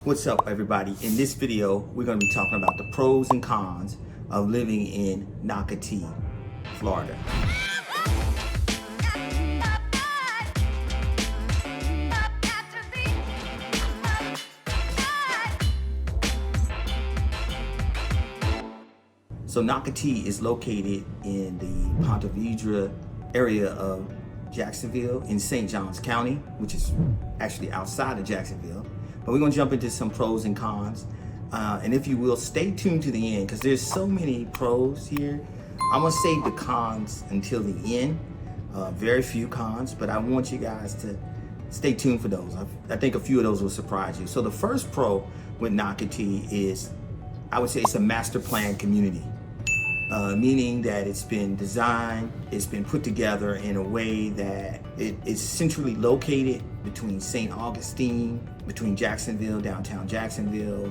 What's up, everybody? In this video, we're going to be talking about the pros and cons of living in Nocatee, Florida. So Nocatee is located in the Ponte Vedra area of Jacksonville in St. Johns County, which is actually outside of Jacksonville. But we're going to jump into some pros and cons. And if you will, stay tuned to the end because there's so many pros here. I'm going to save the cons until the end. Very few cons, but I want you guys to stay tuned for those. I think a few of those will surprise you. So the first pro with Nocatee is, I would say it's a master plan community. Meaning that it's been designed, it's been put together in a way that it is centrally located between St. Augustine, between Jacksonville, downtown Jacksonville.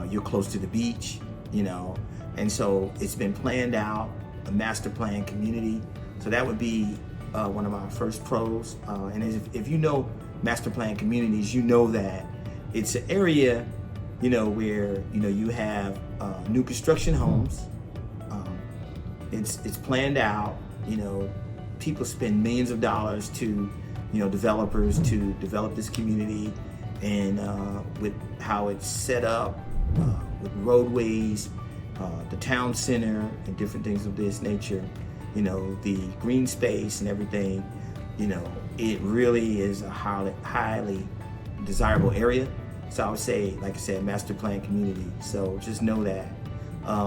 You're close to the beach, you know, and so it's been planned out, a master plan community. So that would be one of my first pros. And if you know master plan communities, you know that it's an area, you know, where, you know, you have new construction homes. It's planned out, you know, people spend millions of dollars to, you know, developers to develop this community, and with how it's set up, with roadways, the town center and different things of this nature, you know, the green space and everything, you know, it really is a highly desirable area. So I would say, like I said, master plan community. So just know that.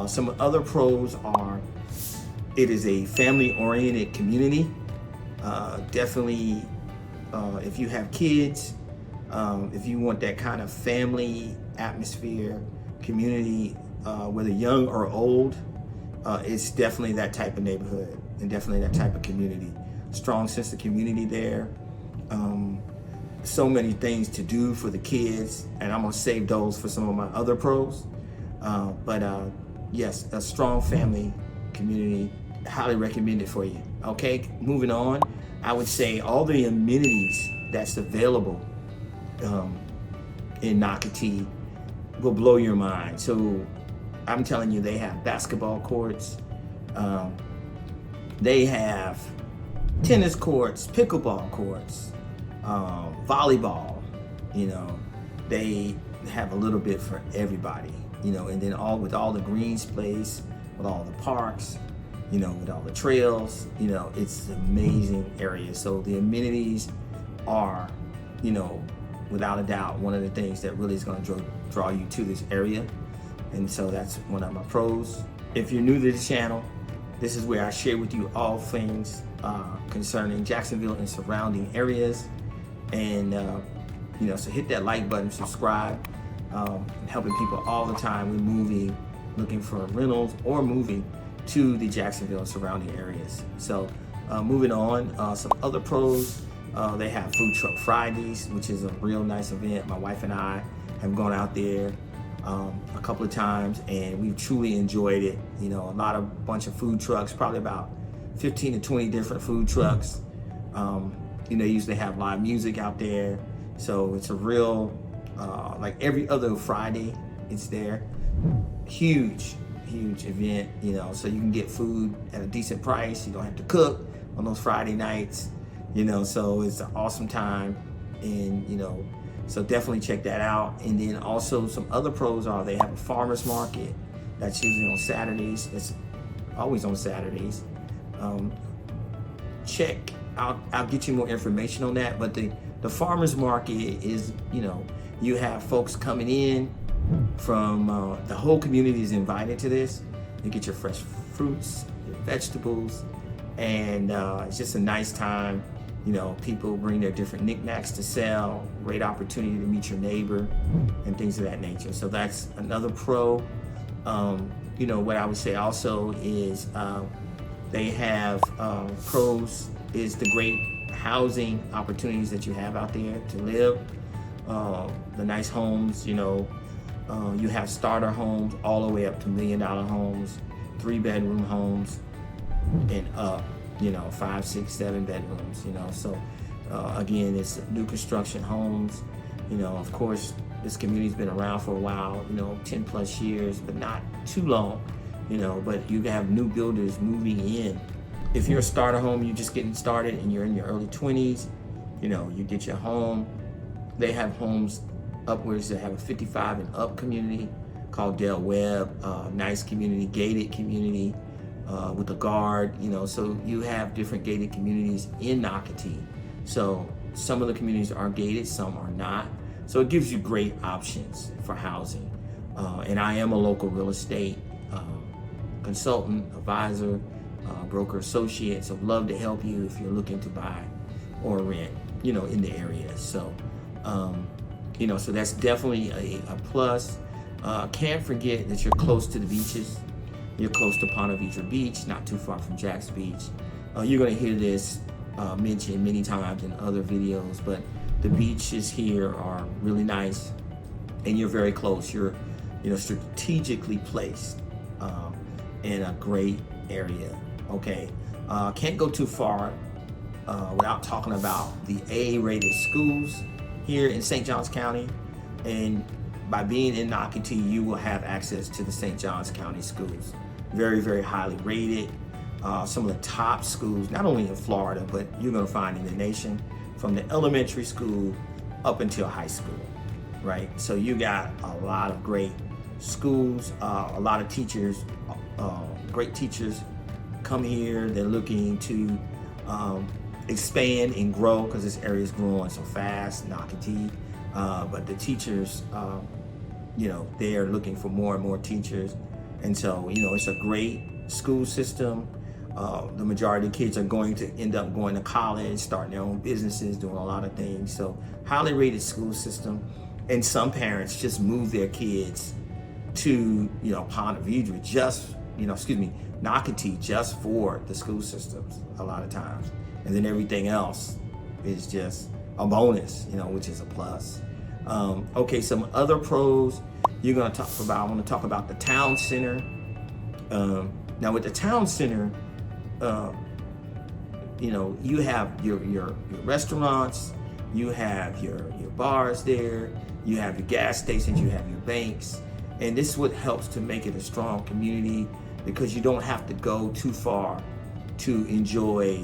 Some other pros are, it is a family-oriented community. Definitely, if you have kids, if you want that kind of family atmosphere, community, whether young or old, it's definitely that type of neighborhood and definitely that type of community. Strong sense of community there. So many things to do for the kids, and I'm gonna save those for some of my other pros. But yes, a strong family community, highly recommend it for you. Okay, moving on, I would say all the amenities that's available in Nocatee will blow your mind. So I'm telling you, they have basketball courts, they have tennis courts, pickleball courts, volleyball, you know, they have a little bit for everybody, you know, and then with all the green space, with all the parks, you know, with all the trails, you know, it's an amazing area. So the amenities are, you know, without a doubt, one of the things that really is going to draw you to this area. And so that's one of my pros. If you're new to the channel, this is where I share with you all things concerning Jacksonville and surrounding areas. And, you know, so hit that like button, subscribe, helping people all the time with moving, looking for rentals or moving to the Jacksonville and surrounding areas. So moving on, some other pros, they have Food Truck Fridays, which is a real nice event. My wife and I have gone out there a couple of times, and we've truly enjoyed it. You know, a bunch of food trucks, probably about 15 to 20 different food trucks. You know, they usually have live music out there. So it's a real, like every other Friday, it's there. Huge event, you know, so you can get food at a decent price. You don't have to cook on those Friday nights, you know, so it's an awesome time. And, you know, so definitely check that out. And then also some other pros are they have a farmer's market that's usually on Saturdays. It's always on Saturdays. Check out, I'll get you more information on that. But the farmer's market is, you know, you have folks coming in from the whole community is invited to this. You get your fresh fruits, your vegetables, and it's just a nice time. You know, people bring their different knickknacks to sell, great opportunity to meet your neighbor and things of that nature. So that's another pro. You know, what I would say also is they have pros is the great housing opportunities that you have out there to live, the nice homes, you know. You have starter homes all the way up to $1 million homes, 3-bedroom homes, and up, you know, 5, 6, 7 bedrooms, you know. So again, it's new construction homes, you know. Of course, This community's been around for a while, 10 plus years, but not too long, but you have new builders moving in. If you're a starter home, you're just getting started and you're in your early 20s, you get your home. They have homes upwards that have a 55 and up community called Del Webb, nice community, gated community with a guard, so you have different gated communities in Nocatee. So some of the communities are gated, some are not. So it gives you great options for housing. And I am a local real estate consultant, advisor, broker associate, so love to help you if you're looking to buy or rent, in the area. So, so that's definitely a plus. Can't forget that you're close to the beaches. You're close to Ponte Vedra Beach, not too far from Jax Beach. You're gonna hear this mentioned many times in other videos, but the beaches here are really nice and you're very close. You're, strategically placed in a great area, okay? Can't go too far without talking about the A-rated schools here in St. Johns County. And by being in Nocatee, you will have access to the St. Johns County schools. Very, very highly rated. Some of the top schools, not only in Florida, but you're gonna find in the nation, from the elementary school up until high school, right? So you got a lot of great schools, a lot of teachers, great teachers come here. They're looking to expand and grow because this area is growing so fast, Nocatee. But the teachers, they are looking for more and more teachers. And so, it's a great school system. The majority of kids are going to end up going to college, starting their own businesses, doing a lot of things. So highly rated school system. And some parents just move their kids to, Ponte Vedra Nocatee just for the school systems a lot of times. And then everything else is just a bonus, which is a plus. Okay, some other pros I want to talk about the town center. Now with the town center, you have your restaurants, you have your bars there, you have your gas stations, you have your banks. And this is what helps to make it a strong community, because you don't have to go too far to enjoy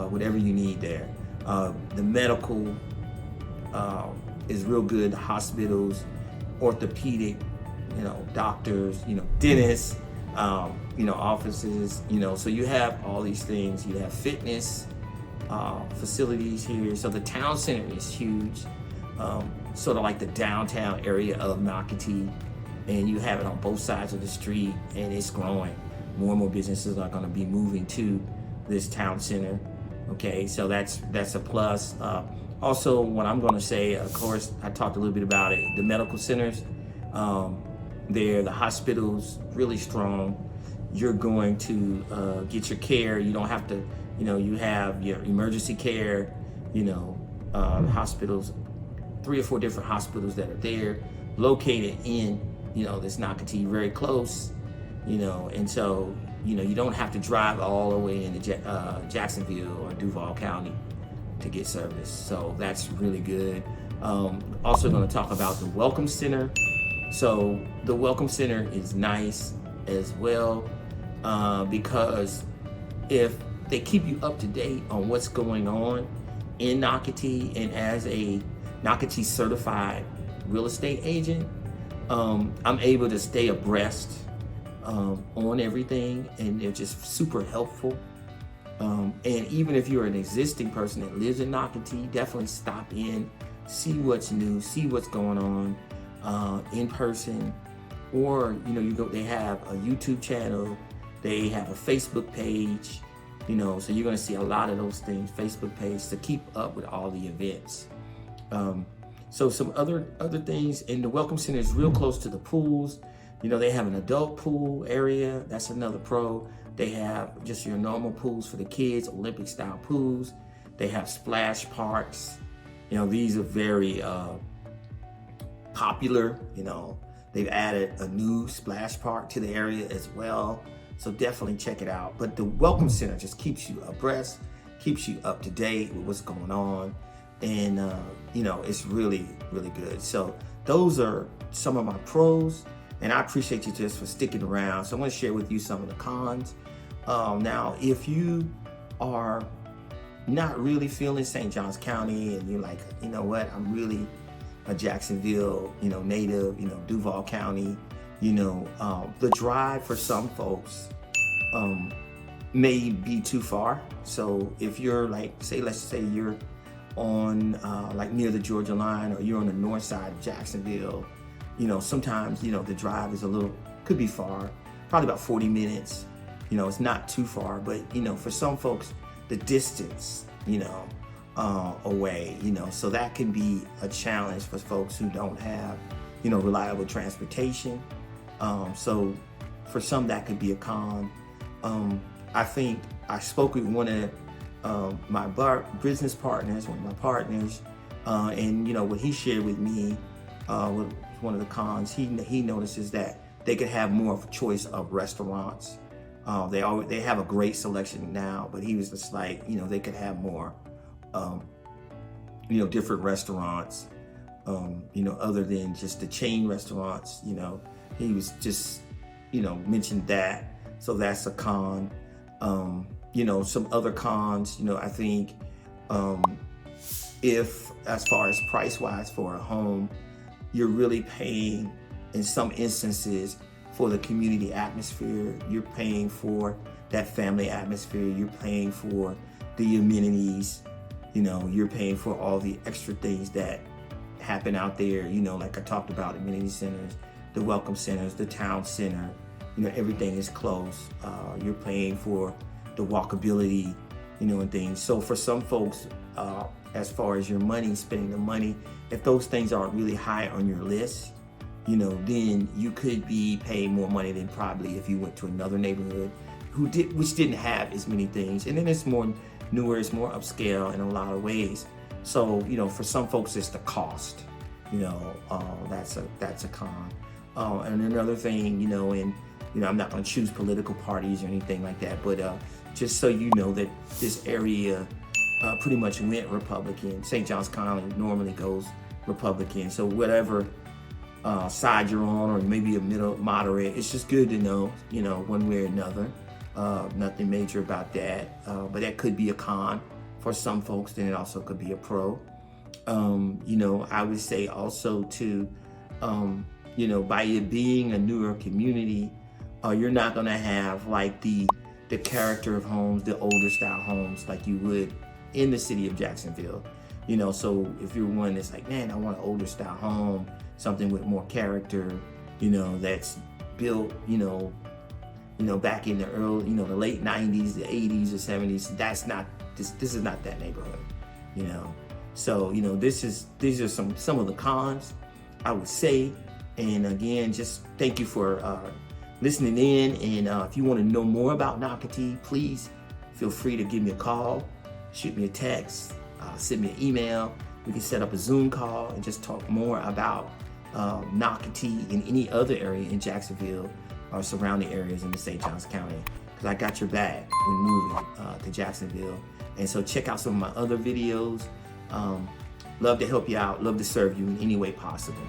whatever you need there. The medical is real good. Hospitals, orthopedic, doctors, dentists, offices, so you have all these things. You have fitness facilities here. So the town center is huge, sort of like the downtown area of Nocatee, and you have it on both sides of the street, and it's growing. More and more businesses are going to be moving to this town center. Okay, so that's a plus. Also, what I'm going to say, of course, I talked a little bit about it. The medical centers, the hospitals, really strong. You're going to get your care. You don't have to, you have your emergency care. Hospitals, 3 or 4 different hospitals that are there, located in, this Nocatee, very close. And so, you don't have to drive all the way into Jacksonville or Duval County to get service. So that's really good. Also going to talk about the Welcome Center. So the Welcome Center is nice as well, because if they keep you up to date on what's going on in Nocatee, and as a Nocatee certified real estate agent, I'm able to stay abreast on everything, and they're just super helpful. And even if you're an existing person that lives in Nocatee, definitely stop in, see what's new, see what's going on in person. Or they have a YouTube channel, they have a Facebook page, so you're going to see a lot of those things. Facebook page to keep up with all the events. So some other things, and the Welcome Center is real close to the pools. They have an adult pool area. That's another pro. They have just your normal pools for the kids, Olympic style pools. They have splash parks. These are very popular. They've added a new splash park to the area as well. So definitely check it out. But the Welcome Center just keeps you abreast, keeps you up to date with what's going on. And, it's really, really good. So those are some of my pros, and I appreciate you just for sticking around. So I'm going to share with you some of the cons. Now, if you are not really feeling St. Johns County and you're like, you know what, I'm really a Jacksonville, native, Duval County, the drive for some folks may be too far. So if you're like, let's say you're on like near the Georgia line, or you're on the north side of Jacksonville, sometimes, the drive is could be far, probably about 40 minutes. It's not too far, but, for some folks, the distance, away, so that can be a challenge for folks who don't have, reliable transportation. So for some, that could be a con. I think I spoke with one of my business partners, one of my partners, and what he shared with me was one of the cons. He notices that they could have more of a choice of restaurants. They have a great selection now, but he was just like, they could have more, different restaurants, other than just the chain restaurants. He was just, mentioned that. So that's a con. Some other cons, I think, if as far as price-wise for a home, you're really paying in some instances for the community atmosphere. You're paying for that family atmosphere. You're paying for the amenities. You're paying for all the extra things that happen out there. Like I talked about, amenity centers, the welcome centers, the town center. Everything is close. You're paying for the walkability, and things. So for some folks, as far as your money, spending the money, if those things aren't really high on your list, then you could be paying more money than probably if you went to another neighborhood which didn't have as many things. And then it's more newer, it's more upscale in a lot of ways. So, for some folks, it's the cost. That's a con. And another thing, and I'm not going to choose political parties or anything like that, but just so you know that this area pretty much went Republican. St. Johns County normally goes Republican. So whatever side you're on, or maybe a middle moderate, it's just good to know, one way or another. Nothing major about that, but that could be a con for some folks. Then it also could be a pro. I would say also too, by it being a newer community, you're not going to have like the character of homes, the older style homes like you would in the city of Jacksonville. So if you're one that's like, man, I want an older style home, something with more character, that's built, back in the early, the late 90s, the 80s or 70s, that's not, this is not that neighborhood, So, these are some of the cons, I would say. And again, just thank you for listening in. And if you want to know more about Nocatee, please feel free to give me a call, shoot me a text, send me an email. We can set up a Zoom call and just talk more about Nocatee and any other area in Jacksonville or surrounding areas in the St. Johns County, because I got your back when moving to Jacksonville. And so check out some of my other videos. Love to help you out, love to serve you in any way possible.